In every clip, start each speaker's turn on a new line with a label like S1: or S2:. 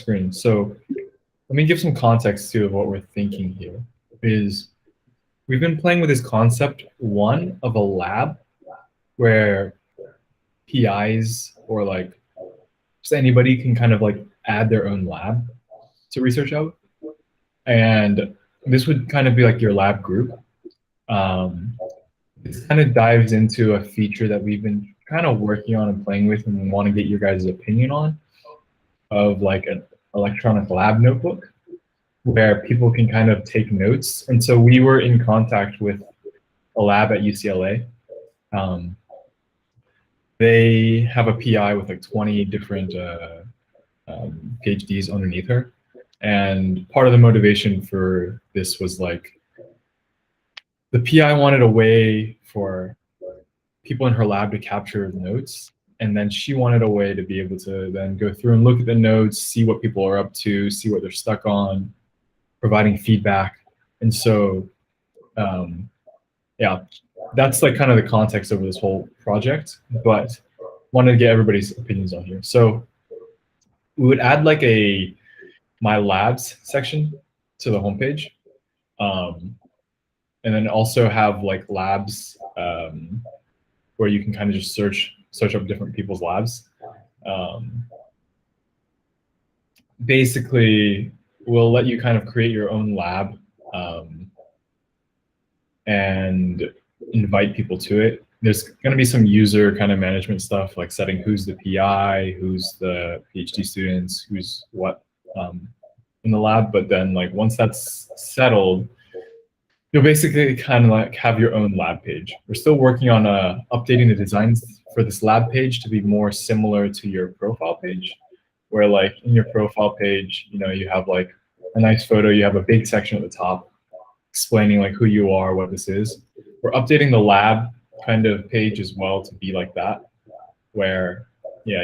S1: screen. So let me give some context to what we're thinking here. Is we've been playing with this concept, one, of a lab where PIs or like just anybody can kind of like add their own lab to ResearchHub. And this would kind of be like your lab group. This kind of dives into a feature that we've been kind of working on and playing with and want to get your guys' opinion on, of like an electronic lab notebook where people can kind of take notes. And so we were in contact with a lab at UCLA. They have a PI with like 20 different PhDs underneath her. And part of the motivation for this was like, the PI wanted a way for people in her lab to capture notes. And then she wanted a way to be able to then go through and look at the notes, see what people are up to, see what they're stuck on, providing feedback. And so, yeah, that's like kind of the context over this whole project, but wanted to get everybody's opinions on here. So we would add like a My Labs section to the homepage. And then also have like labs where you can kind of just search up different people's labs. Basically, we'll let you kind of create your own lab and invite people to it. There's going to be some user kind of management stuff, like setting who's the PI, who's the PhD students, who's what in the lab. But then like once that's settled, you'll basically kind of like have your own lab page. We're still working on updating the designs for this lab page to be more similar to your profile page, where like in your profile page, you know, you have like a nice photo, you have a big section at the top explaining like who you are, what this is. We're updating the lab kind of page as well to be like that, where yeah,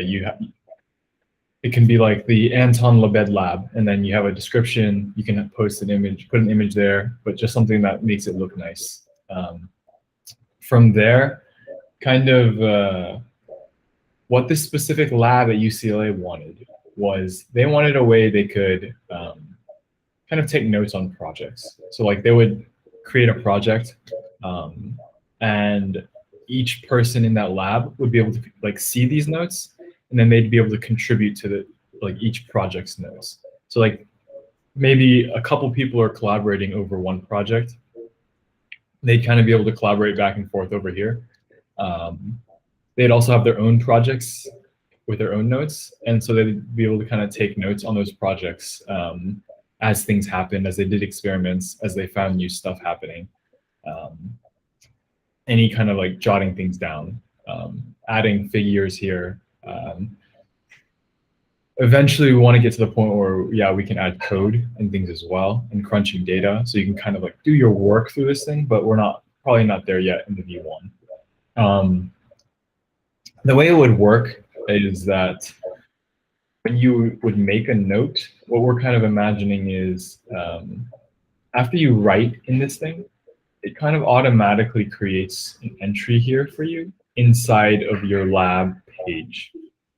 S1: it can be like the Anton Lebed lab, and then you have a description, you can post an image, put an image there, but just something that makes it look nice. From there, kind of what this specific lab at UCLA wanted was they wanted a way they could kind of take notes on projects. So like they would create a project and each person in that lab would be able to like see these notes, and then they'd be able to contribute to the like each project's notes. So like maybe a couple people are collaborating over one project. They'd kind of be able to collaborate back and forth over here. They'd also have their own projects with their own notes, and so they'd be able to kind of take notes on those projects as things happened, as they did experiments, as they found new stuff happening. Any kind of like jotting things down, adding figures here. Eventually we want to get to the point where, yeah, we can add code and things as well, and crunching data, so you can kind of like do your work through this thing, but we're probably not there yet in the V1. The way it would work is that when you would make a note, what we're kind of imagining is after you write in this thing, it kind of automatically creates an entry here for you inside of your lab page,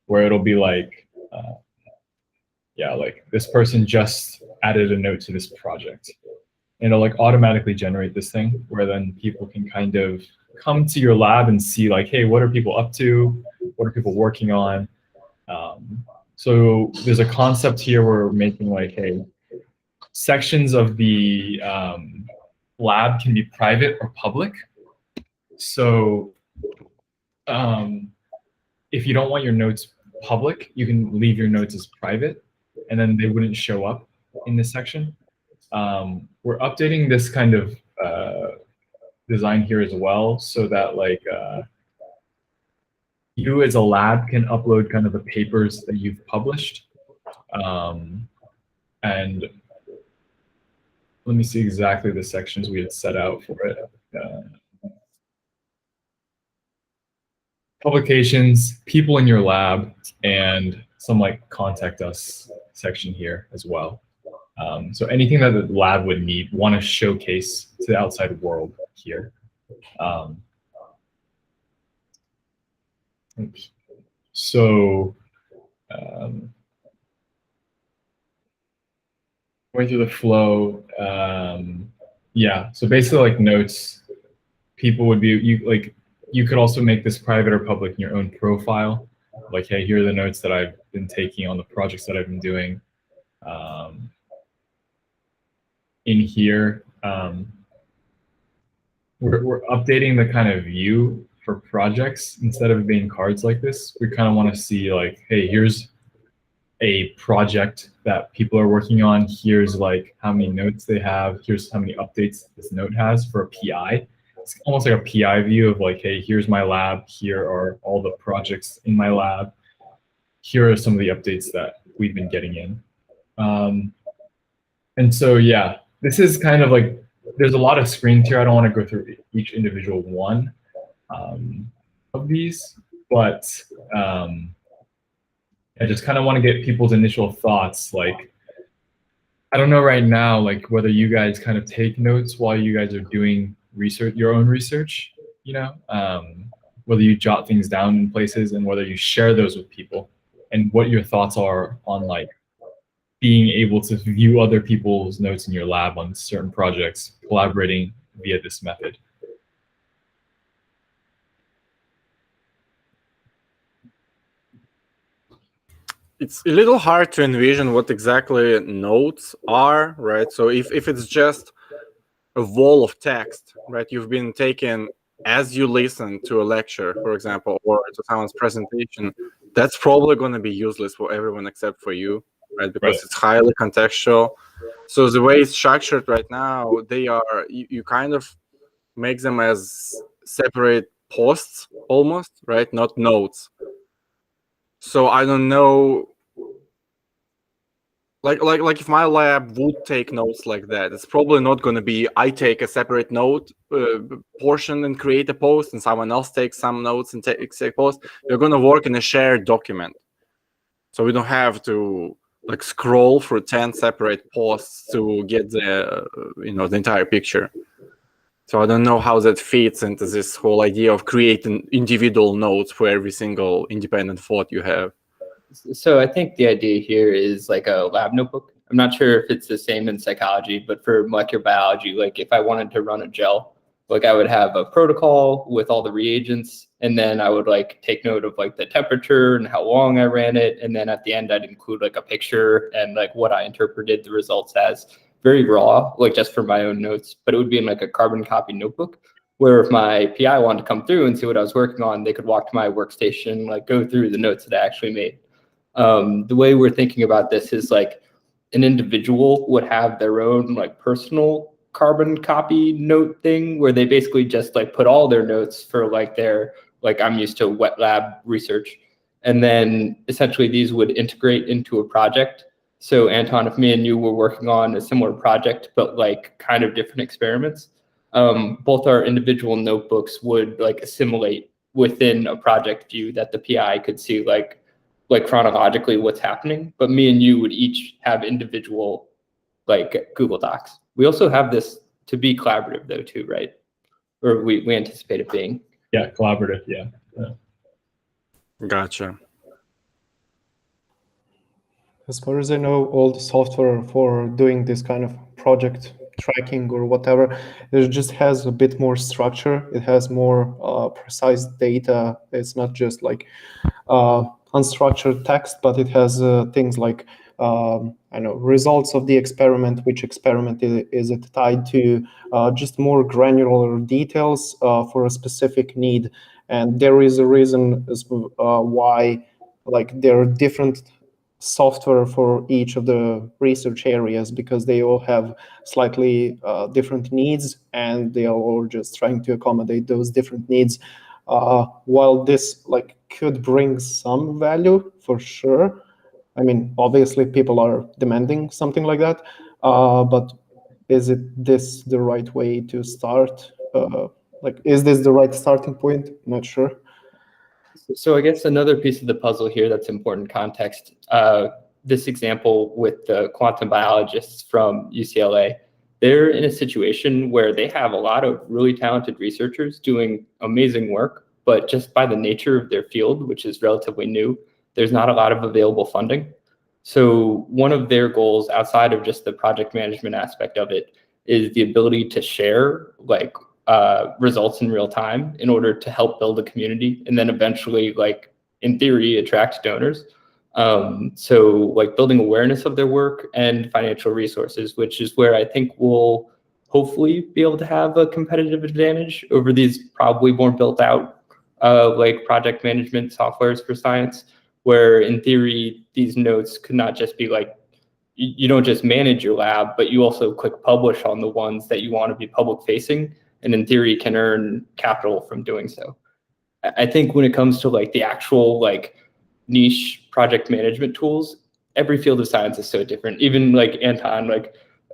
S1: where it'll be like, yeah, like this person just added a note to this project. And it'll like automatically generate this thing where then people can kind of come to your lab and see like, hey, what are people up to? What are people working on? So there's a concept here where we're making like, hey, sections of the lab can be private or public. So if you don't want your notes public, you can leave your notes as private, and then they wouldn't show up in this section. We're updating this kind of design here as well, so that like you as a lab can upload kind of the papers that you've published. And let me see exactly the sections we had set out for it. Publications, people in your lab, and some like contact us section here as well. So anything that the lab would want to showcase to the outside world here. Oops. So going through the flow. Yeah, so basically like notes, people would be, you could also make this private or public in your own profile. Like, hey, here are the notes that I've been taking on the projects that I've been doing. In here, we're updating the kind of view for projects. Instead of being cards like this, we kind of want to see like, hey, here's a project that people are working on. Here's like how many notes they have. Here's how many updates this note has for a PI. It's almost like a PI view of like, hey, here's my lab. Here are all the projects in my lab. Here are some of the updates that we've been getting in. And so, yeah, this is kind of like, there's a lot of screens here. I don't want to go through each individual one of these, but I just kind of want to get people's initial thoughts. Like, I don't know right now, like whether you guys kind of take notes while you guys are doing research, your own research, you know, whether you jot things down in places and whether you share those with people, and what your thoughts are on like being able to view other people's notes in your lab on certain projects, collaborating via this method.
S2: It's a little hard to envision what exactly notes are, right? So if it's just a wall of text, right, you've been taking as you listen to a lecture, for example, or to someone's presentation, that's probably going to be useless for everyone except for you, right? Because it's highly contextual. So the way it's structured right now, they are, you kind of make them as separate posts almost, right? Not notes. So I don't know, like if my lab would take notes like that, it's probably not going to be I take a separate note portion and create a post, and someone else takes some notes and takes a post. We're going to work in a shared document, so we don't have to like scroll through 10 separate posts to get the the entire picture. So I don't know how that fits into this whole idea of creating individual notes for every single independent thought you have.
S3: So I think the idea here is like a lab notebook. I'm not sure if it's the same in psychology, but for molecular biology, like if I wanted to run a gel, like I would have a protocol with all the reagents, and then I would like take note of like the temperature and how long I ran it. And then at the end, I'd include like a picture and like what I interpreted the results as. Very raw, like just for my own notes, but it would be in like a carbon copy notebook, where if my PI wanted to come through and see what I was working on, they could walk to my workstation, like go through the notes that I actually made. The way we're thinking about this is like an individual would have their own like personal carbon copy note thing where they basically just like put all their notes for like their, like I'm used to wet lab research. And then essentially these would integrate into a project. So Anton, if me and you were working on a similar project, but like kind of different experiments, both our individual notebooks would like assimilate within a project view that the PI could see like chronologically what's happening, but me and you would each have individual like Google Docs. We also have this to be collaborative though too, right? Or we anticipate it being.
S1: Yeah, collaborative, yeah.
S2: Gotcha.
S4: As far as I know, all the software for doing this kind of project tracking or whatever, it just has a bit more structure. It has more precise data. It's not just like unstructured text, but it has things like results of the experiment, which experiment is it tied to, just more granular details for a specific need. And there is a reason why like there are different software for each of the research areas, because they all have slightly different needs, and they are all just trying to accommodate those different needs. While this like could bring some value for sure, I mean, obviously people are demanding something like that, but is this the right way to start? Like, is this the right starting point? Not sure.
S3: So I guess another piece of the puzzle here that's important context, this example with the quantum biologists from UCLA, they're in a situation where they have a lot of really talented researchers doing amazing work, but just by the nature of their field, which is relatively new, there's not a lot of available funding. So one of their goals outside of just the project management aspect of it is the ability to share like results in real time in order to help build a community and then eventually, like in theory, attract donors. So like building awareness of their work and financial resources, which is where I think we'll hopefully be able to have a competitive advantage over these probably more built out like project management softwares for science, where in theory, these notes could not just be like, you don't just manage your lab, but you also click publish on the ones that you want to be public facing, and in theory can earn capital from doing so. I think when it comes to like the actual like niche project management tools, every field of science is so different. Even like Anton,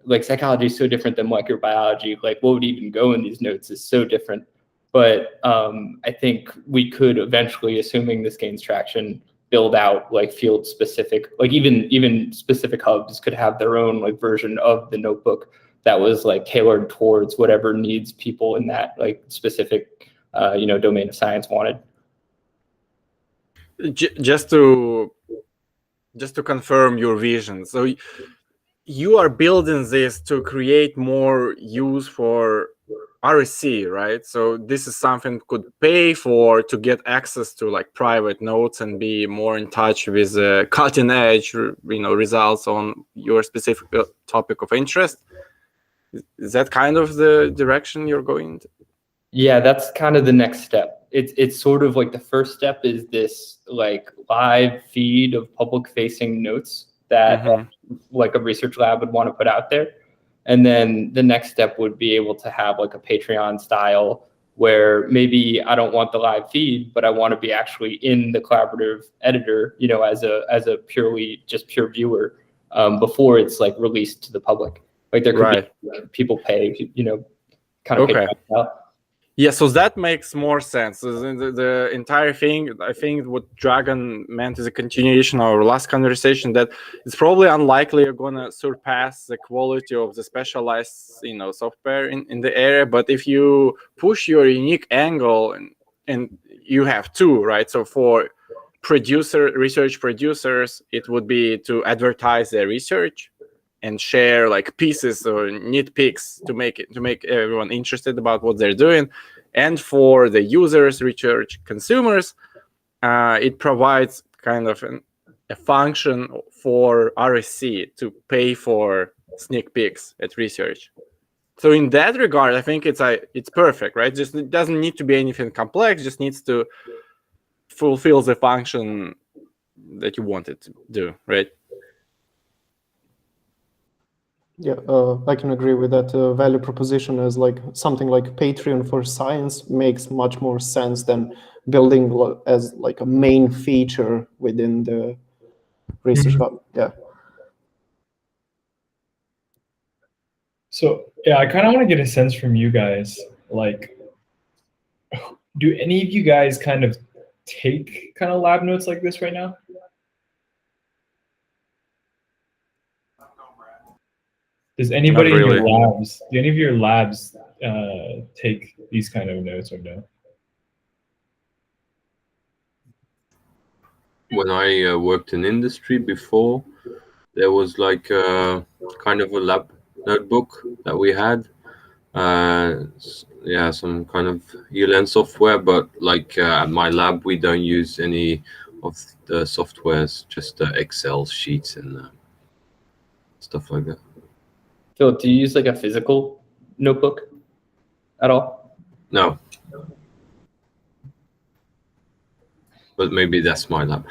S3: like psychology is so different than molecular biology. Like what would even go in these notes is so different. But I think we could eventually, assuming this gains traction, build out like field specific, like even specific hubs could have their own like version of the notebook that was like tailored towards whatever needs people in that like specific domain of science wanted.
S2: Just to confirm your vision, so you are building this to create more use for RSC, right? So this is something could pay for to get access to like private notes and be more in touch with cutting edge, results on your specific topic of interest. Is that kind of the direction you're going to?
S3: Yeah, that's kind of the next step. It's sort of like the first step is this like live feed of public facing notes that like a research lab would want to put out there. And then the next step would be able to have like a Patreon style where maybe I don't want the live feed, but I want to be actually in the collaborative editor, as a pure viewer before it's like released to the public. Like there could be people pay, kind of pay out.
S2: Yeah, so that makes more sense. The entire thing, I think what Dragon meant is a continuation of our last conversation, that it's probably unlikely you're going to surpass the quality of the specialized, software in the area. But if you push your unique angle, and you have two, right? So for research producers, it would be to advertise their research and share like pieces or nitpicks to make everyone interested about what they're doing. And for the users, research consumers, it provides kind of a function for RSC to pay for sneak peeks at research. So in that regard, I think it's perfect, right? Just it doesn't need to be anything complex, just needs to fulfill the function that you want it to do, right?
S4: Yeah, I can agree with that. Value proposition as like something like Patreon for science makes much more sense than building as like a main feature within the ResearchHub. Yeah.
S1: So yeah, I kind of want to get a sense from you guys, like, do any of you guys kind of take kind of lab notes like this right now? Does anybody in your labs, do any of your labs take these kind of notes or no?
S5: When I worked in industry before, there was like kind of a lab notebook that we had. Yeah, some kind of ELN software, but like at my lab, we don't use any of the softwares, just Excel sheets and stuff like that.
S3: Philip, do you use like a physical notebook at all?
S5: No. But maybe that's my lab.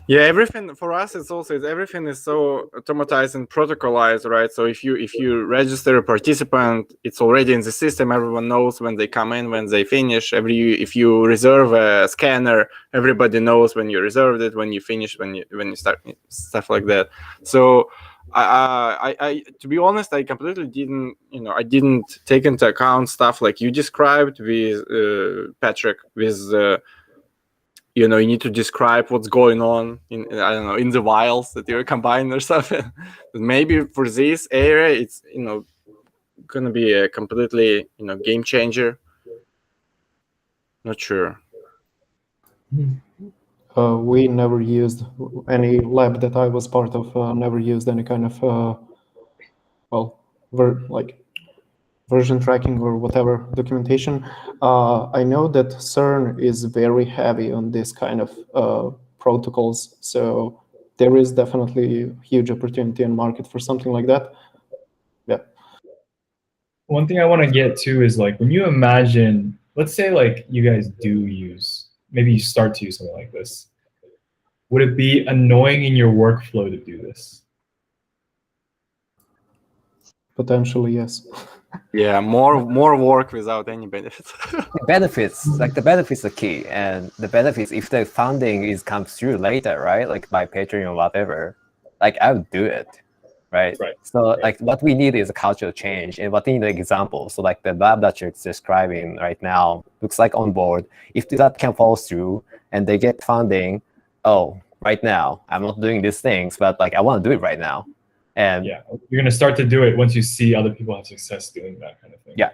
S2: Yeah, everything for us, everything is so automatized and protocolized, right? So if you register a participant, it's already in the system. Everyone knows when they come in, when they finish. If you reserve a scanner, everybody knows when you reserved it, when you finish, when you start, stuff like that. So I to be honest, I completely I didn't take into account stuff like you described with Patrick, with you need to describe what's going on in the vials that you're combining or something. Maybe for this area, it's gonna be a completely game changer. Not sure.
S4: We never used any lab that I was part of. Never used any kind of like version tracking or whatever documentation. I know that CERN is very heavy on this kind of protocols, so there is definitely a huge opportunity and market for something like that. Yeah.
S1: One thing I want to get to is like when you imagine, let's say like you guys do use, maybe you start to use something like this. Would it be annoying in your workflow to do this?
S4: Potentially, yes.
S2: Yeah, more work without any benefits.
S6: The benefits are key, and the benefits, if the funding comes through later, right, like by Patreon or whatever, like I would do it, right? So like what we need is a cultural change, and what we need an example. So like the lab that you're describing right now looks like on board. If that can fall through and they get funding, oh, right now I'm not doing these things, but like I want to do it right now. And
S1: yeah, you're going to start to do it once you see other people have success doing that kind of thing.
S6: Yeah.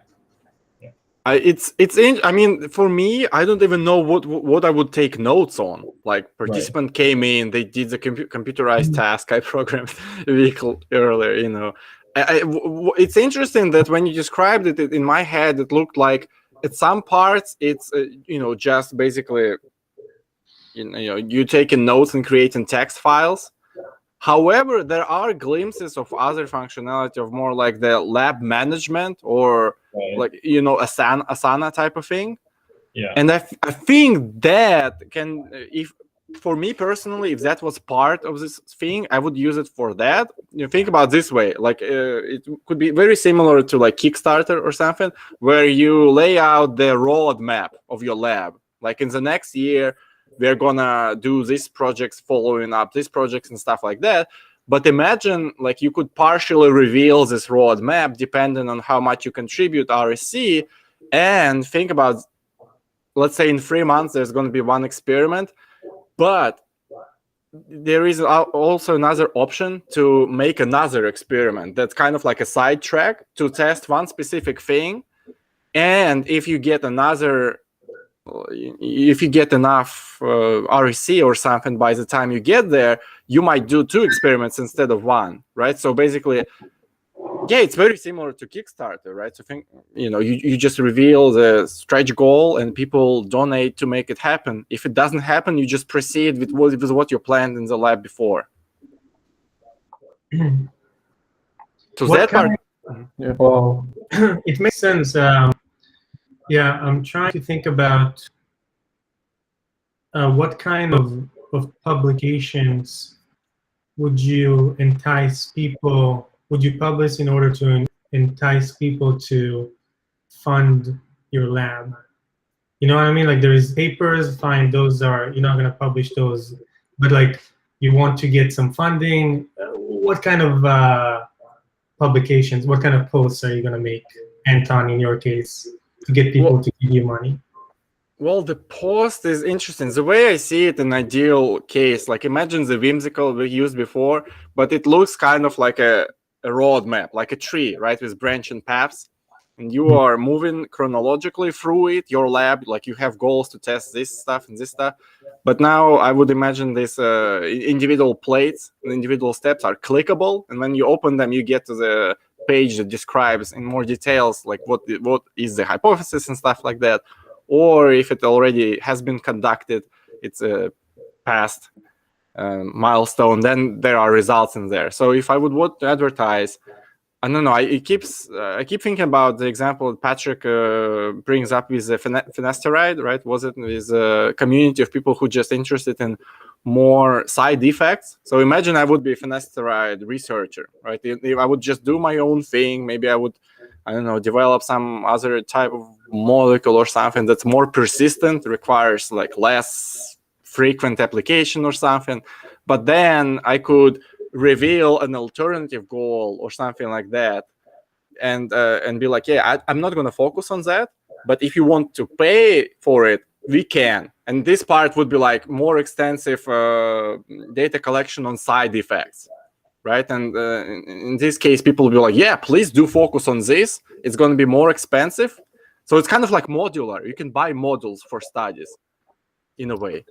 S2: I mean, for me, I don't even know what I would take notes on. Like, participant came in, they did the computerized task. I programmed a vehicle earlier. You know, it's interesting that when you described it in my head, it looked like at some parts it's just basically you taking notes and creating text files. However, there are glimpses of other functionality of more like the lab management or like, Asana type of thing.
S1: Yeah.
S2: And I think that can, if for me personally, if that was part of this thing, I would use it for that. You think about it this way, like it could be very similar to like Kickstarter or something, where you lay out the roadmap of your lab. Like in the next year, we're gonna do these projects, following up these projects and stuff like that. But imagine like you could partially reveal this roadmap depending on how much you contribute RSC, and think about, let's say in 3 months there's going to be one experiment, but there is also another option to make another experiment that's kind of like a side track to test one specific thing. And if you get enough REC or something by the time you get there, you might do 2 experiments instead of 1, right? So basically, yeah, it's very similar to Kickstarter, right? So think, you just reveal the stretch goal and people donate to make it happen. If it doesn't happen, you just proceed with what you planned in the lab before. So that part,
S7: well, it makes sense. Yeah, I'm trying to think about what kind of publications would you entice people? Would you publish in order to entice people to fund your lab? You know what I mean? Like there is papers, fine, those are, you're not going to publish those, but like you want to get some funding. What kind of publications, what kind of posts are you going to make, Anton, in your case, to get people to give you money?
S2: Well, the post is interesting. The way I see it, an ideal case, like imagine the whimsical we used before, but it looks kind of like a roadmap, like a tree, right, with branching paths. And you are moving chronologically through it, your lab, like you have goals to test this stuff and this stuff. But now I would imagine this individual plates and individual steps are clickable. And when you open them, you get to the page that describes in more details, like what is the hypothesis and stuff like that. Or if it already has been conducted, it's a past milestone, then there are results in there. So if I would want to advertise, I don't know, I keep thinking about the example that Patrick brings up with the finasteride, right? Was it with a community of people who just interested in more side effects? So imagine I would be a finasteride researcher, right? If I would just do my own thing, maybe I would, I don't know, develop some other type of molecule or something that's more persistent, requires like less frequent application or something. But then I could reveal an alternative goal or something like that, and be like, yeah, I'm not going to focus on that, but if you want to pay for it, we can. And this part would be like more extensive data collection on side effects, right? And in this case, people will be like, yeah, please do focus on this. It's going to be more expensive. So it's kind of like modular. You can buy modules for studies in a way.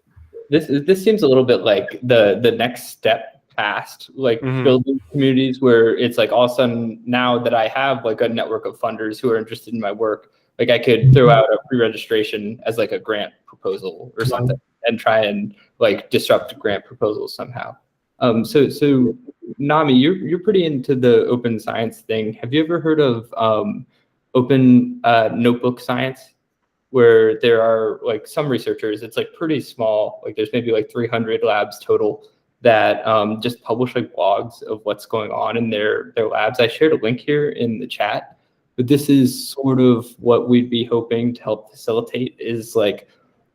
S3: This seems a little bit like the next step past like building communities where it's like all of a sudden now that I have like a network of funders who are interested in my work, like I could throw out a pre-registration as like a grant proposal or something and try and like disrupt grant proposals somehow. So Nami, you're pretty into the open science thing. Have you ever heard of open notebook science, where there are like some researchers, it's like pretty small, like there's maybe like 300 labs total that just publish like blogs of what's going on in their labs. I shared a link here in the chat, but this is sort of what we'd be hoping to help facilitate is like,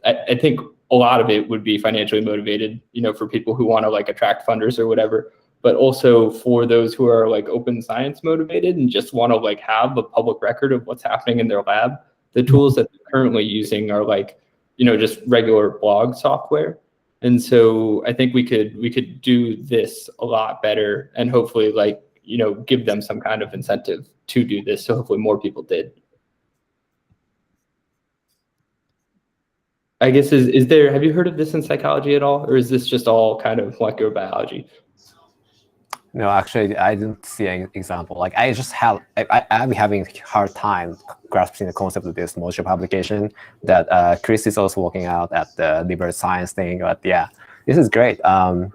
S3: I think a lot of it would be financially motivated, you know, for people who want to like attract funders or whatever, but also for those who are like open science motivated and just want to like have a public record of what's happening in their lab. The tools that they're currently using are like, you know, just regular blog software. And so I think we could do this a lot better and hopefully like, you know, give them some kind of incentive to do this. So hopefully more people did. I guess is there, have you heard of this in psychology at all? Or is this just all kind of molecular biology?
S6: No, actually, I didn't see an example. Like I just have, I'm having a hard time grasping the concept of this modular publication that Chris is also working out at the liberal science thing. But yeah, this is great. But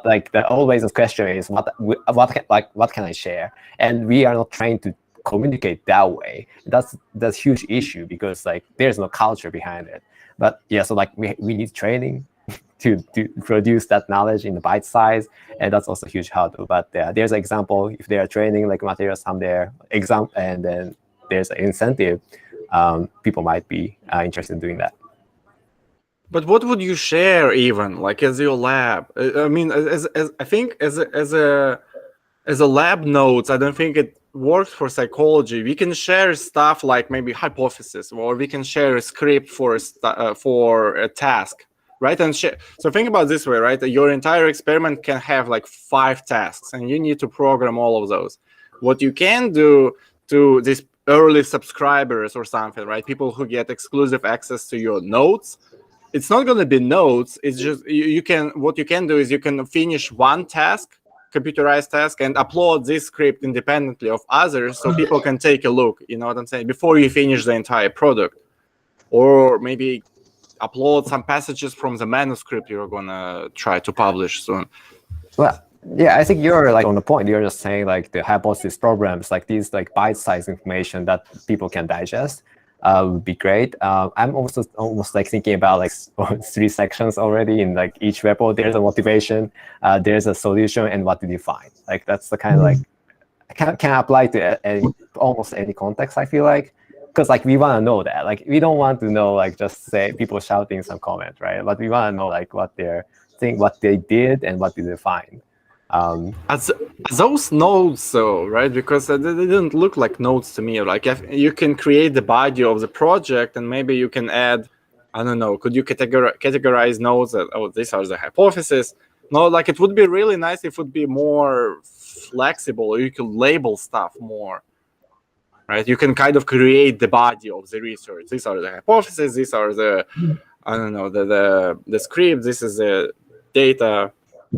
S6: like the always the question is what can I share? And we are not trained to communicate that way. That's huge issue because like there's no culture behind it. But yeah, so like we need training to produce that knowledge in the bite size, and that's also a huge hurdle. But there's an example, if they are training like materials on their exam, and then there's an incentive, people might be interested in doing that.
S2: But what would you share even like as your lab? I mean, as I think as a lab notes, I don't think it works for psychology. We can share stuff like maybe hypothesis, or we can share a script for a task. Right, and so think about it this way, right? Your entire experiment can have like 5 tasks, and you need to program all of those. What you can do to these early subscribers or something, right? People who get exclusive access to your notes. It's not going to be notes. It's just what you can do is you can finish one task, computerized task, and upload this script independently of others, so people can take a look. You know what I'm saying? Before you finish the entire product, or maybe upload some passages from the manuscript you're gonna try to publish soon.
S6: Well, yeah, I think you're like on the point. You're just saying like the hypothesis programs, like these like bite-sized information that people can digest would be great. I'm also almost like thinking about like 3 sections already in like each repo. There's a motivation, there's a solution, and what to define. Like that's the kind of like can apply to almost any context, I feel like. Because like we want to know that, like we don't want to know like just say people shouting some comment, right? But we want to know like what they're think, what they did, and what did they find.
S2: As those notes, though, right? Because they didn't look like notes to me. Like if you can create the body of the project, and maybe you can add, I don't know, could you categorize notes that these are the hypotheses? No, like it would be really nice if it would be more flexible, or you could label stuff more. Right, you can kind of create the body of the research. These are the hypotheses. These are the, I don't know, the script. This is the data,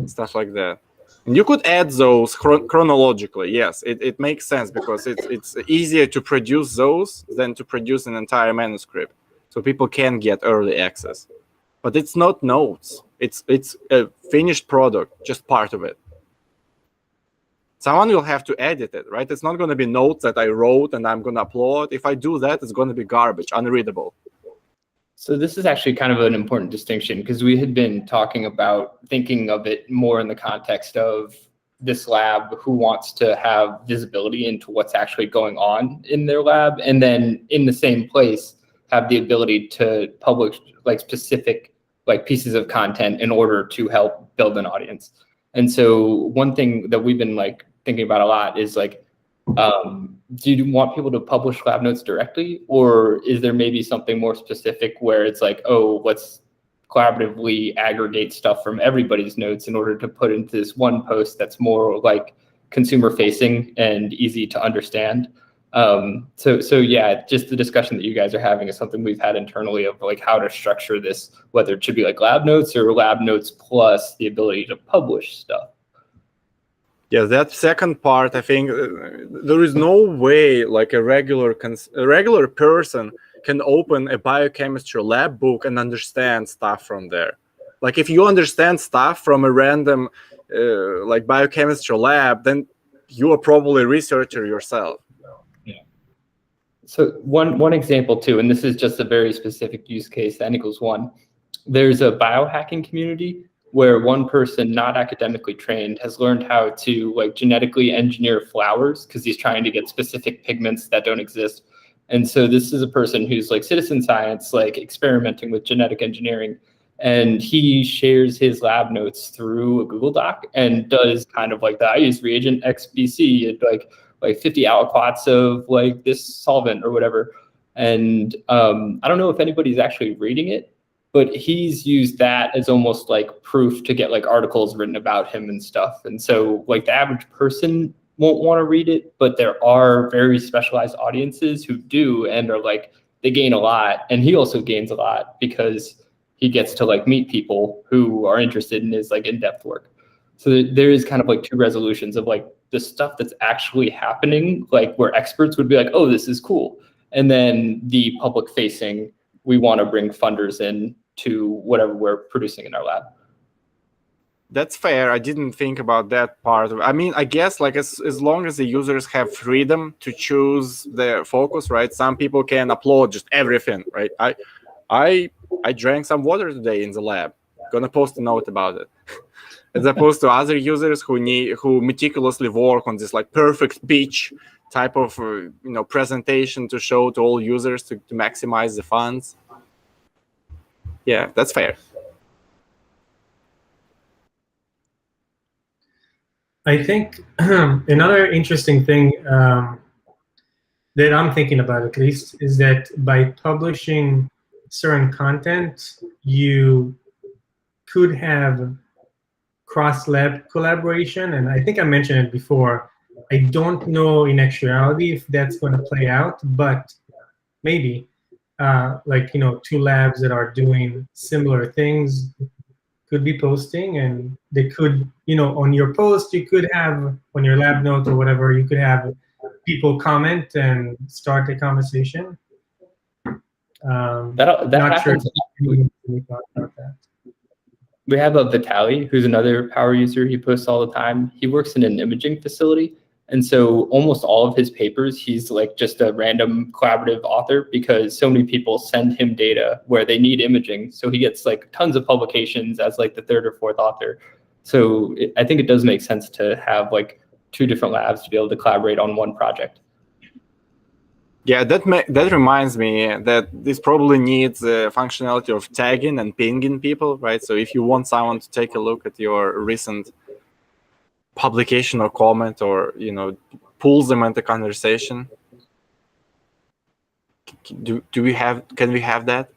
S2: stuff like that. And you could add those chronologically. Yes, it makes sense because it's easier to produce those than to produce an entire manuscript. So people can get early access. But it's not notes. It's a finished product, just part of it. Someone will have to edit it, right? It's not going to be notes that I wrote and I'm going to upload. If I do that, it's going to be garbage, unreadable.
S3: So this is actually kind of an important distinction, because we had been talking about thinking of it more in the context of this lab who wants to have visibility into what's actually going on in their lab, and then in the same place have the ability to publish like specific like pieces of content in order to help build an audience. And so one thing that we've been like thinking about a lot is like, do you want people to publish lab notes directly, or is there maybe something more specific where it's like, oh, let's collaboratively aggregate stuff from everybody's notes in order to put into this one post that's more like consumer facing and easy to understand? So yeah, just the discussion that you guys are having is something we've had internally of like how to structure this, whether it should be like lab notes or lab notes plus the ability to publish stuff.
S2: Yeah, that second part, I think there is no way like a regular person can open a biochemistry lab book and understand stuff from there. Like if you understand stuff from a random like biochemistry lab, then you are probably a researcher yourself.
S3: So one example too, and this is just a very specific use case, N=1. There's a biohacking community where one person not academically trained has learned how to like genetically engineer flowers because he's trying to get specific pigments that don't exist. And so this is a person who's like citizen science, like experimenting with genetic engineering. And he shares his lab notes through a Google Doc and does kind of like I use reagent XBC and like 50 aliquots of like this solvent or whatever. And I don't know if anybody's actually reading it, but he's used that as almost like proof to get like articles written about him and stuff. And so like the average person won't want to read it, but there are very specialized audiences who do and are like, they gain a lot. And he also gains a lot because he gets to like meet people who are interested in his like in-depth work. So there is kind of like two resolutions of like the stuff that's actually happening, like where experts would be like, oh, this is cool. And then the public facing, we want to bring funders in to whatever we're producing in our lab.
S2: That's fair. I didn't think about that part. I mean, I guess like as long as the users have freedom to choose their focus, right? Some people can upload just everything, right? I drank some water today in the lab. Gonna post a note about it. As opposed to other users who meticulously work on this like perfect pitch type of presentation to show to all users to maximize the funds. Yeah, that's fair.
S7: I think another interesting thing that I'm thinking about at least is that by publishing certain content, you could have cross-lab collaboration. And I think I mentioned it before. I don't know in actuality if that's going to play out, but maybe like, two labs that are doing similar things could be posting, and they could, on your post, you could have, on your lab note or whatever, you could have people comment and start a conversation.
S3: That
S7: not sure
S3: happens.
S7: if we thought about that.
S3: We have a Vitaly, who's another power user. He posts all the time. He works in an imaging facility. And so almost all of his papers, he's like just a random collaborative author because so many people send him data where they need imaging. So he gets like tons of publications as like the third or fourth author. So I think it does make sense to have like two different labs to be able to collaborate on one project.
S2: Yeah, that reminds me that this probably needs the functionality of tagging and pinging people, right? So if you want someone to take a look at your recent publication or comment, or pulls them into conversation, can we have that?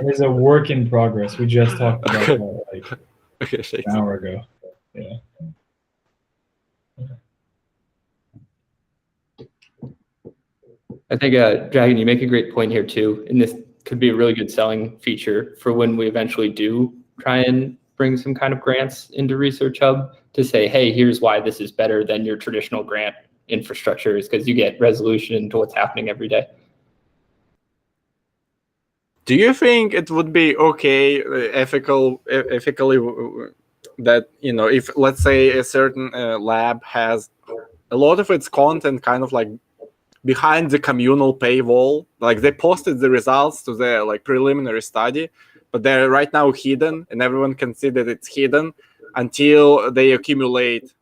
S1: There's a work in progress. We just talked about that like an hour ago. Yeah.
S3: I think, Dragon, you make a great point here too, and this could be a really good selling feature for when we eventually do try and bring some kind of grants into ResearchHub to say, hey, here's why this is better than your traditional grant infrastructure, is because you get resolution to what's happening every day.
S2: Do you think it would be okay ethically that, if let's say a certain lab has a lot of its content kind of like behind the communal paywall, like they posted the results to their like preliminary study, but they're right now hidden and everyone can see that it's hidden until they accumulate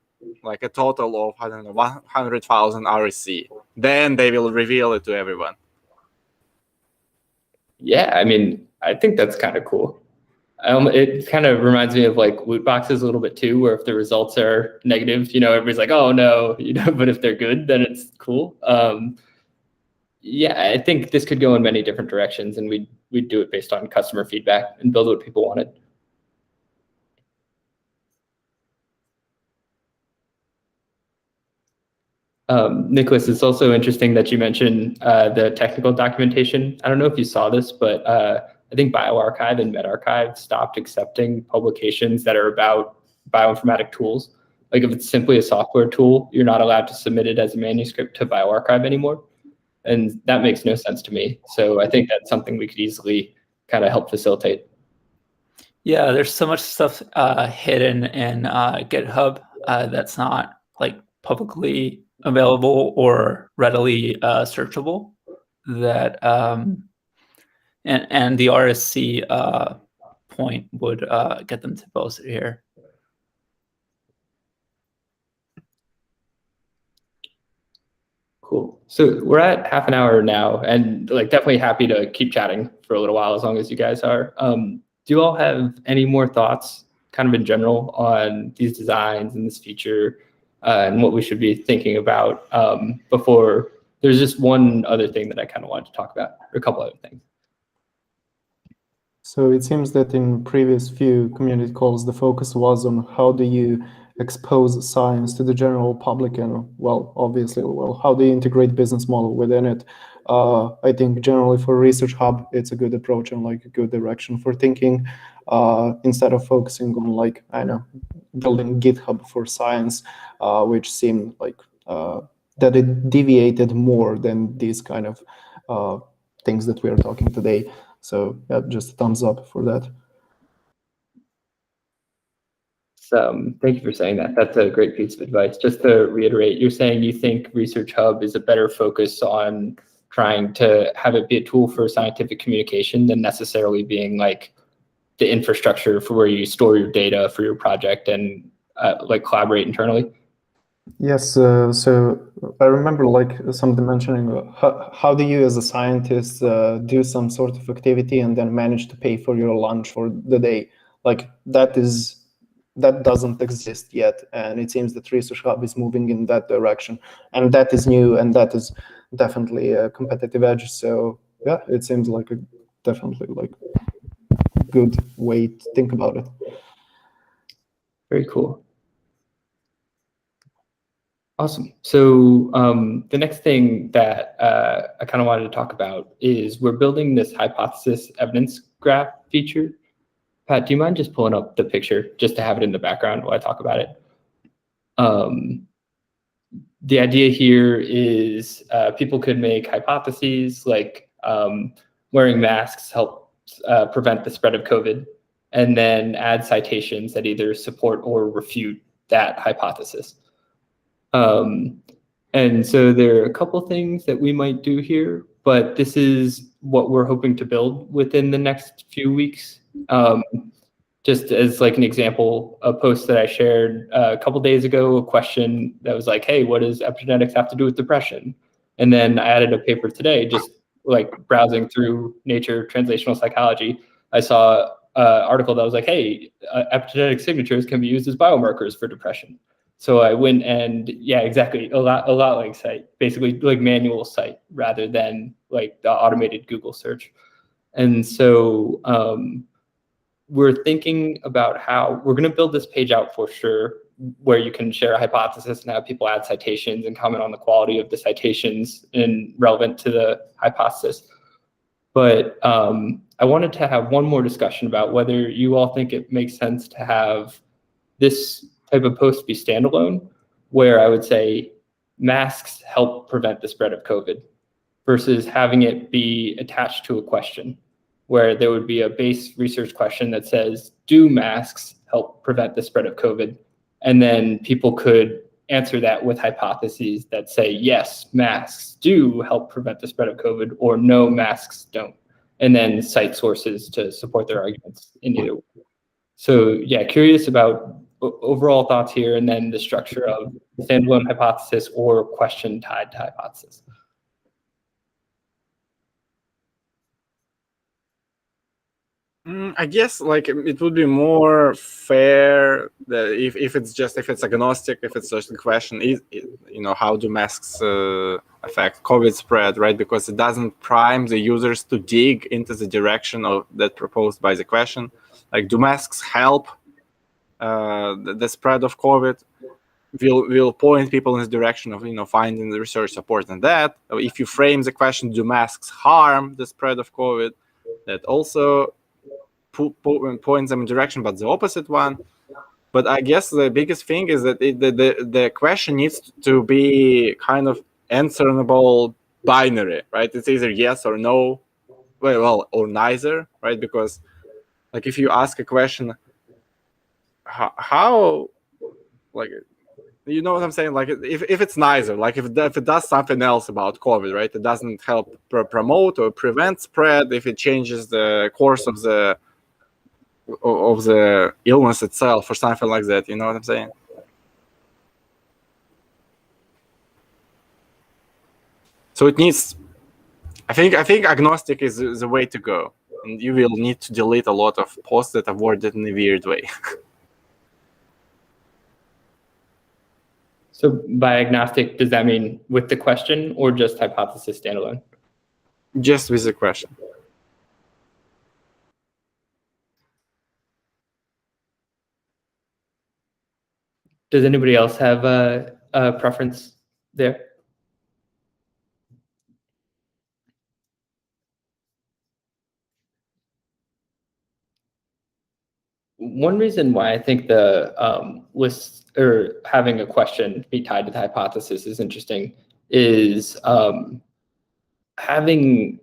S2: like a total of, I don't know, 100,000 RSC. Then they will reveal it to everyone.
S3: Yeah, I mean, I think that's kind of cool. It kind of reminds me of like loot boxes a little bit too, where if the results are negative, everybody's like, oh no, but if they're good, then it's cool. Yeah, I think this could go in many different directions, and we'd do it based on customer feedback and build what people wanted. Nicholas, it's also interesting that you mentioned the technical documentation. I don't know if you saw this, but I think bioRxiv and medRxiv stopped accepting publications that are about bioinformatic tools. Like if it's simply a software tool, you're not allowed to submit it as a manuscript to bioRxiv anymore. And that makes no sense to me. So I think that's something we could easily kind of help facilitate.
S8: Yeah, there's so much stuff hidden in GitHub that's not like publicly available or readily searchable. That and the RSC point would get them to post it here.
S3: Cool. So we're at half an hour now, and like definitely happy to keep chatting for a little while as long as you guys are. Do you all have any more thoughts, kind of in general, on these designs and this feature, and what we should be thinking about before? There's just one other thing that I kind of wanted to talk about, or a couple other things.
S4: So it seems that in previous few community calls, the focus was on how do you expose science to the general public, and well, obviously, well, how do you integrate business model within it? I think generally for ResearchHub, it's a good approach and like a good direction for thinking, instead of focusing on like, I know, building GitHub for science, which seemed like that it deviated more than these kind of things that we are talking today. So yeah, just a thumbs up for that.
S3: Thank you for saying that. That's a great piece of advice. Just to reiterate, you're saying you think ResearchHub is a better focus on trying to have it be a tool for scientific communication than necessarily being like the infrastructure for where you store your data for your project and like collaborate internally?
S4: Yes, so I remember like somebody mentioning how do you as a scientist do some sort of activity and then manage to pay for your lunch for the day? Like that doesn't exist yet, and it seems that ResearchHub is moving in that direction, and that is new, and that is definitely a competitive edge. So yeah, it seems like a definitely like good way to think about it.
S3: Very cool. Awesome. So the next thing that I kind of wanted to talk about is we're building this hypothesis evidence graph feature. Pat, do you mind just pulling up the picture just to have it in the background while I talk about it? The idea here is people could make hypotheses like wearing masks helps prevent the spread of COVID, and then add citations that either support or refute that hypothesis. And so there are a couple things that we might do here, but this is what we're hoping to build within the next few weeks. Just as like an example, a post that I shared a couple days ago, a question that was like, hey, what does epigenetics have to do with depression? And then I added a paper today, just like browsing through Nature Translational Psychology. I saw an article that was like, hey, epigenetic signatures can be used as biomarkers for depression. So I went and yeah, exactly, a lot like Scite, basically like manual Scite rather than like the automated Google search. And so we're thinking about how we're going to build this page out for sure, where you can share a hypothesis and have people add citations and comment on the quality of the citations and relevant to the hypothesis. But I wanted to have one more discussion about whether you all think it makes sense to have this type of post be standalone, where I would say masks help prevent the spread of COVID, versus having it be attached to a question, where there would be a base research question that says, do masks help prevent the spread of COVID? And then people could answer that with hypotheses that say, yes, masks do help prevent the spread of COVID, or no, masks don't. And then cite sources to support their arguments in either way. So yeah, curious about overall thoughts here, and then the structure of standalone hypothesis or question tied to hypothesis.
S2: I guess like it would be more fair that if it's agnostic, if it's just a question, how do masks affect COVID spread, right? Because it doesn't prime the users to dig into the direction of that proposed by the question. Like, do masks help the spread of COVID? will point people in the direction of finding the research support and that. If you frame the question, do masks harm the spread of COVID, that also points them in direction, but the opposite one. But I guess the biggest thing is that the question needs to be kind of answerable binary, right? It's either yes or no, well, or neither, right? Because like if you ask a question, how like, you know what I'm saying? Like if it's neither, like if it does something else about COVID, right? It doesn't help promote or prevent spread. If it changes the course of the illness itself or something like that, you know what I'm saying? So it needs, I think agnostic is the way to go, and you will need to delete a lot of posts that are worded in a weird way.
S3: So by agnostic, does that mean with the question or just hypothesis standalone?
S2: Just with the question.
S3: Does anybody else have a preference there? One reason why I think the list or having a question be tied to the hypothesis is interesting is having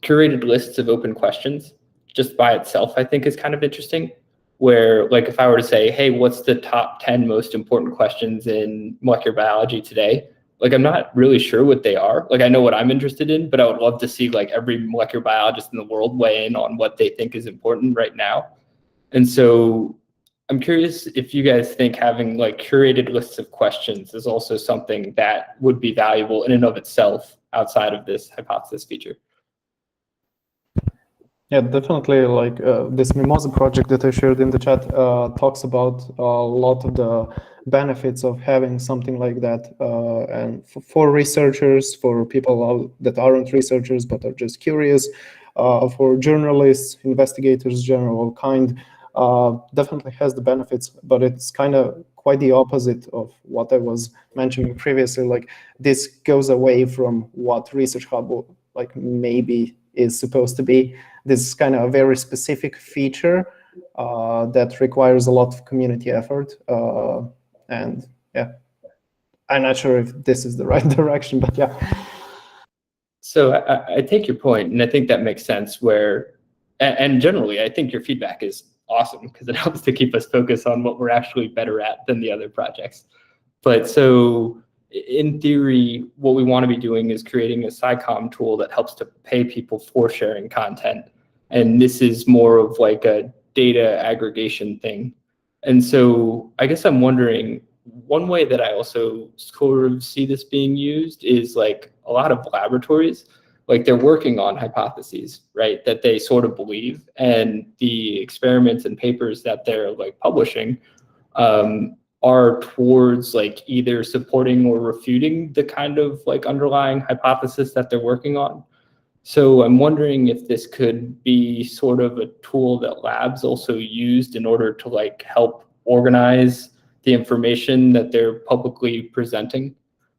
S3: curated lists of open questions just by itself, I think is kind of interesting. Where like if I were to say, hey, what's the top 10 most important questions in molecular biology today? Like I'm not really sure what they are. Like I know what I'm interested in, but I would love to see like every molecular biologist in the world weigh in on what they think is important right now. And so I'm curious if you guys think having like curated lists of questions is also something that would be valuable in and of itself outside of this hypothesis feature.
S4: Yeah, definitely. Like this Mimosa project that I shared in the chat talks about a lot of the benefits of having something like that. And for researchers, for people that aren't researchers but are just curious, for journalists, investigators, general kind, definitely has the benefits. But it's kind of quite the opposite of what I was mentioning previously. Like this goes away from what ResearchHub like maybe is supposed to be. This is kind of a very specific feature that requires a lot of community effort. And yeah, I'm not sure if this is the right direction, but yeah.
S3: So I take your point, and I think that makes sense where, and generally, I think your feedback is awesome because it helps to keep us focused on what we're actually better at than the other projects. But so in theory, what we want to be doing is creating a SciComm tool that helps to pay people for sharing content. And this is more of like a data aggregation thing. And so I guess I'm wondering, one way that I also sort of see this being used is like a lot of laboratories, like they're working on hypotheses, right, that they sort of believe. And the experiments and papers that they're like publishing are towards like either supporting or refuting the kind of like underlying hypothesis that they're working on. So I'm wondering if this could be sort of a tool that labs also used in order to like help organize the information that they're publicly presenting,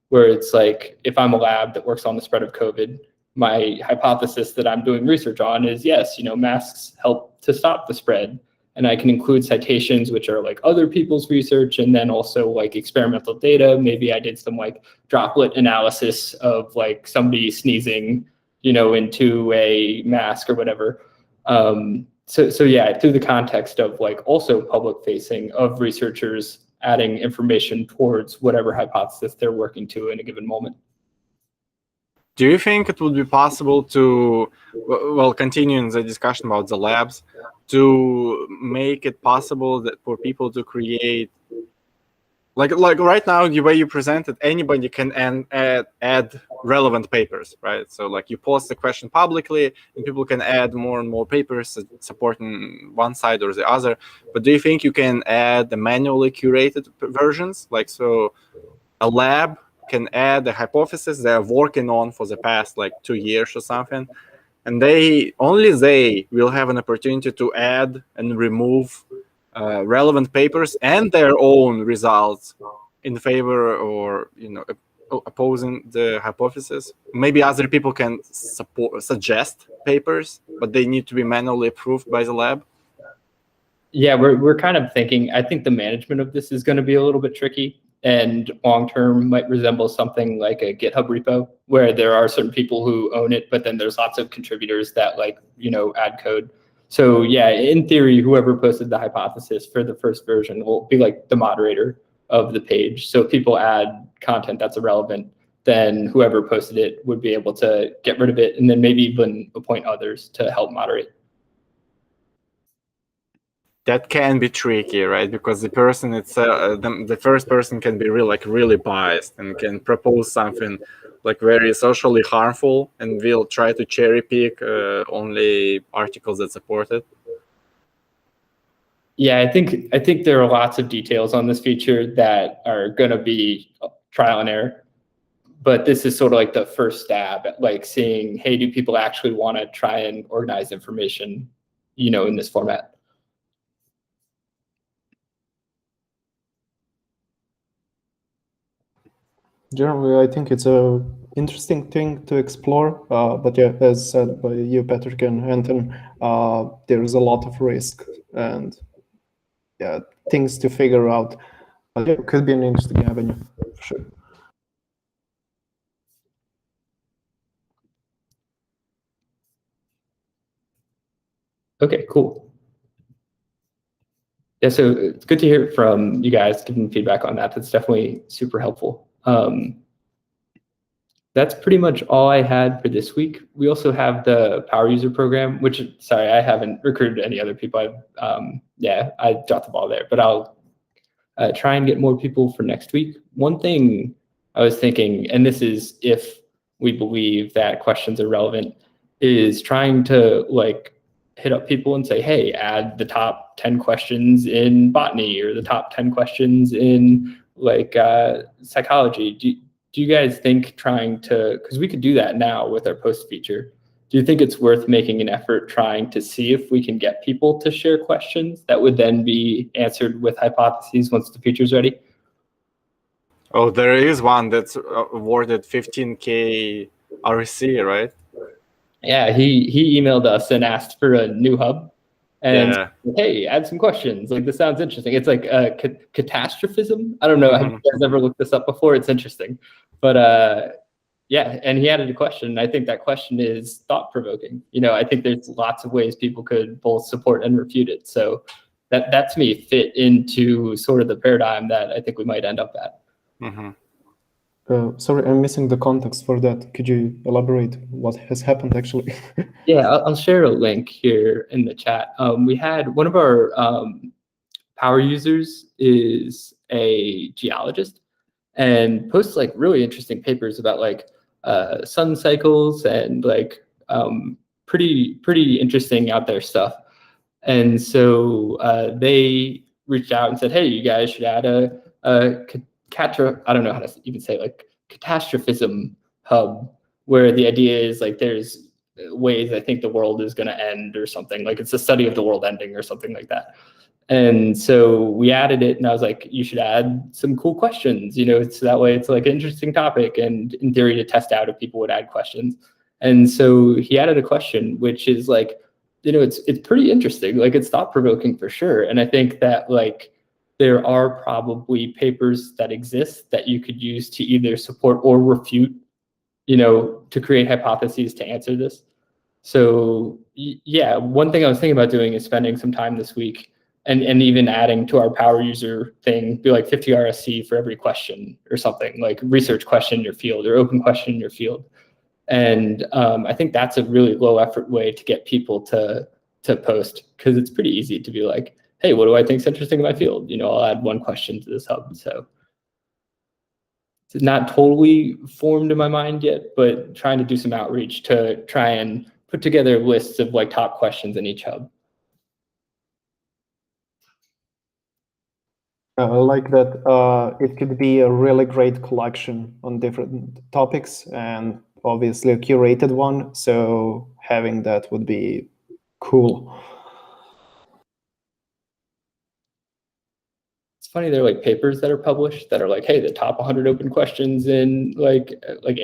S3: where it's like, if I'm a lab that works on the spread of COVID, my hypothesis that I'm doing research on is, yes, masks help to stop the spread. And I can include citations, which are like other people's research, and then also like experimental data. Maybe I did some like droplet analysis of like somebody sneezing, into a mask or whatever. So yeah, through the context of like also public facing of researchers adding information towards whatever hypothesis they're working to in a given moment.
S2: Do you think it would be possible to, well, continuing the discussion about the labs, to make it possible that for people to create, like right now, the way you present it, anybody can add relevant papers, right? So like you post the question publicly and people can add more and more papers supporting one side or the other. But do you think you can add the manually curated versions? Like, so a lab can add a hypothesis they're working on for the past like 2 years or something, and they will have an opportunity to add and remove relevant papers and their own results in favor or opposing the hypothesis. Maybe other people can suggest papers, but they need to be manually approved by the lab.
S3: Yeah, we're kind of thinking, I think the management of this is going to be a little bit tricky, and long-term might resemble something like a GitHub repo where there are certain people who own it, but then there's lots of contributors that add code. So yeah, in theory, whoever posted the hypothesis for the first version will be like the moderator of the page. So if people add content that's irrelevant, then whoever posted it would be able to get rid of it and then maybe even appoint others to help moderate.
S2: That can be tricky, right? Because the person itself, the first person can be really biased and can propose something very socially harmful, and will try to cherry pick only articles that support it.
S3: Yeah, I think there are lots of details on this feature that are going to be trial and error, but this is sort of like the first stab at seeing, hey, do people actually want to try and organize information, in this format?
S4: Generally, I think it's a interesting thing to explore, but yeah, as said by you, Patrick and Anton, there is a lot of risk and things to figure out. But yeah, it could be an interesting avenue for sure.
S3: Okay, cool. Yeah, so it's good to hear from you guys giving feedback on that. That's definitely super helpful. That's pretty much all I had for this week. We also have the Power User Program, which, sorry, I haven't recruited any other people. I dropped the ball there, but I'll try and get more people for next week. One thing I was thinking, and this is if we believe that questions are relevant, is trying to hit up people and say, hey, add the top 10 questions in botany or the top 10 questions in psychology. Do you guys think because we could do that now with our post feature, do you think it's worth making an effort trying to see if we can get people to share questions that would then be answered with hypotheses once the feature's ready?
S2: Oh, there is one that's awarded 15K RC, right?
S3: Yeah, he emailed us and asked for a new hub. And
S2: yeah.
S3: Hey, add some questions. This sounds interesting. It's like catastrophism. I don't know. Have you guys ever looked this up before? It's interesting. But yeah, and he added a question. I think that question is thought-provoking. I think there's lots of ways people could both support and refute it. So that to me fit into sort of the paradigm that I think we might end up at.
S2: Mm-hmm.
S4: Sorry, I'm missing the context for that. Could you elaborate what has happened actually?
S3: Yeah, I'll share a link here in the chat. We had one of our power users is a geologist and posts really interesting papers about sun cycles and pretty interesting out there stuff. And so they reached out and said, hey, you guys should add I don't know how to even say catastrophism hub, where the idea is there's ways I think the world is going to end or something. It's a study of the world ending or something like that. And so we added it, and I was like, you should add some cool questions, it's that way it's an interesting topic, and in theory to test out if people would add questions. And so he added a question, which is it's pretty interesting. It's thought-provoking for sure. And I think that there are probably papers that exist that you could use to either support or refute, to create hypotheses to answer this. So yeah, one thing I was thinking about doing is spending some time this week and even adding to our power user thing, be 50 RSC for every question or something, research question in your field or open question in your field. And I think that's a really low effort way to get people to post, because it's pretty easy to be hey, what do I think is interesting in my field? I'll add one question to this hub. So it's not totally formed in my mind yet, but trying to do some outreach to try and put together lists of top questions in each hub.
S4: I like that. It could be a really great collection on different topics and obviously a curated one. So having that would be cool.
S3: funny. There are like papers that are published that are like, hey, the top 100 open questions in like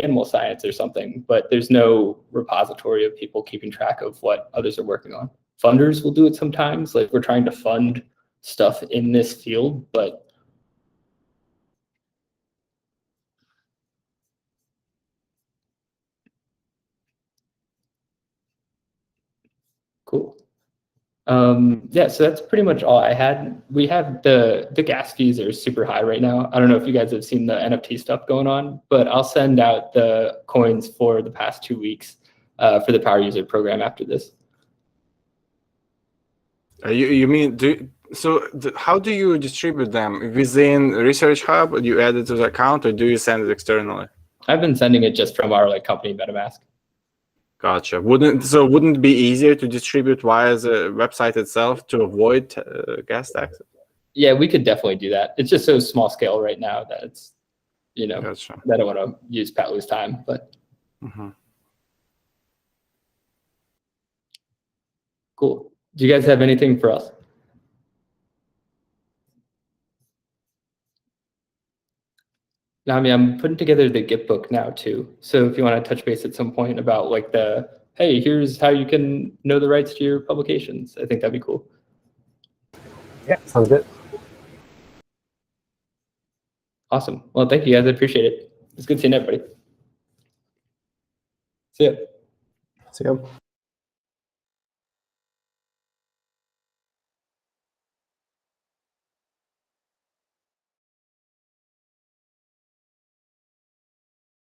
S3: animal science or something, but there's no repository of people keeping track of what others are working on. Funders will do it sometimes, like we're trying to fund stuff in this field, but cool. Yeah, so that's pretty much all I had. We have the gas fees are super high right now. I don't know if you guys have seen the NFT stuff going on, but I'll send out the coins for the past 2 weeks for the power user program after this.
S2: You mean how do you distribute them within ResearchHub? Do you add it to the account, or do you send it externally?
S3: I've been sending it just from our like company MetaMask.
S2: Gotcha. Wouldn't it be easier to distribute via the website itself to avoid gas taxes?
S3: Yeah, we could definitely do that. It's just so small scale right now that it's,
S2: Gotcha.
S3: I don't want to use Pat Lou's time, but cool. Do you guys have anything for us? Now, I mean, I'm putting together the Git book now too. So if you want to touch base at some point about like hey, here's how you can know the rights to your publications, I think that'd be cool.
S6: Yeah, sounds good.
S3: Awesome. Well, thank you guys. I appreciate it. It's good seeing everybody. See ya.
S4: See ya.